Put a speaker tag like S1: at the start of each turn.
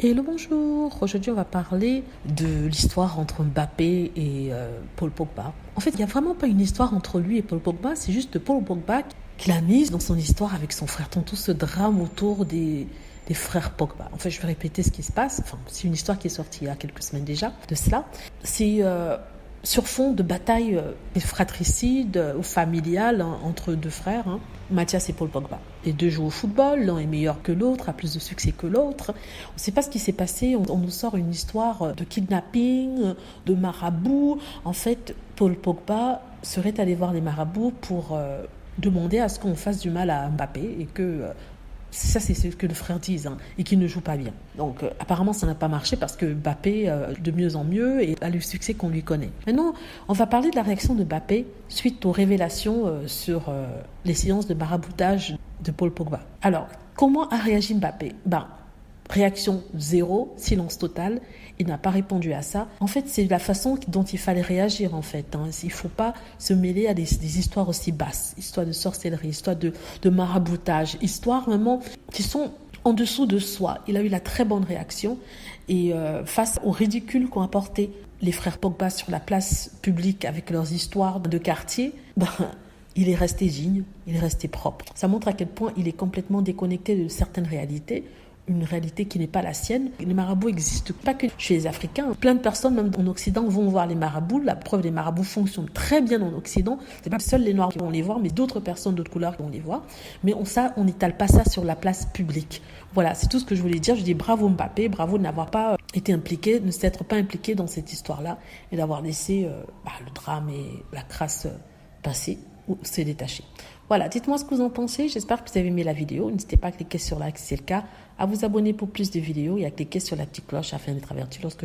S1: Hello, bonjour. Aujourd'hui, on va parler de l'histoire entre Mbappé et Paul Pogba. En fait, il n'y a vraiment pas une histoire entre lui et Paul Pogba, c'est juste Paul Pogba qui l'a mise dans son histoire avec son frère. Tout ce drame autour des frères Pogba. En fait, je vais répéter ce qui se passe. Enfin, c'est une histoire qui est sortie il y a quelques semaines déjà de cela. C'est sur fond de bataille fratricide ou familiale entre deux frères, Mathias et Paul Pogba. Les deux jouent au football, l'un est meilleur que l'autre, a plus de succès que l'autre. On ne sait pas ce qui s'est passé, on nous sort une histoire de kidnapping, de marabouts. En fait, Paul Pogba serait allé voir les marabouts pour demander à ce qu'on fasse du mal à Mbappé et que... ça, c'est ce que le frère dit, et qu'il ne joue pas bien. Donc, apparemment, ça n'a pas marché parce que Mbappé, de mieux en mieux, et a le succès qu'on lui connaît. Maintenant, on va parler de la réaction de Mbappé suite aux révélations sur les séances de maraboutage de Paul Pogba. Alors, comment a réagi Mbappé ? Réaction zéro, silence total. Il n'a pas répondu à ça. En fait, c'est la façon dont il fallait réagir, en fait. Il ne faut pas se mêler à des histoires aussi basses. Histoires de sorcellerie, histoires de maraboutage, histoires vraiment qui sont en dessous de soi. Il a eu la très bonne réaction. Et face au ridicule qu'ont apporté les frères Pogba sur la place publique avec leurs histoires de quartier, il est resté digne, il est resté propre. Ça montre à quel point il est complètement déconnecté de certaines réalités. Une réalité qui n'est pas la sienne. Les marabouts n'existent pas que chez les Africains. Plein de personnes, même en Occident, vont voir les marabouts. La preuve, les marabouts fonctionnent très bien en Occident. C'est pas seuls les Noirs qui vont les voir, mais d'autres personnes d'autres couleurs qui vont les voir. Mais on n'étale pas ça sur la place publique. Voilà, c'est tout ce que je voulais dire. Je dis bravo Mbappé, bravo de n'avoir pas été impliqué, de ne s'être pas impliqué dans cette histoire-là et d'avoir laissé le drame et la crasse passer ou se détacher. Voilà, dites-moi ce que vous en pensez. J'espère que vous avez aimé la vidéo. N'hésitez pas à cliquer sur like si c'est le cas, à vous abonner pour plus de vidéos et à cliquer sur la petite cloche afin d'être averti lorsque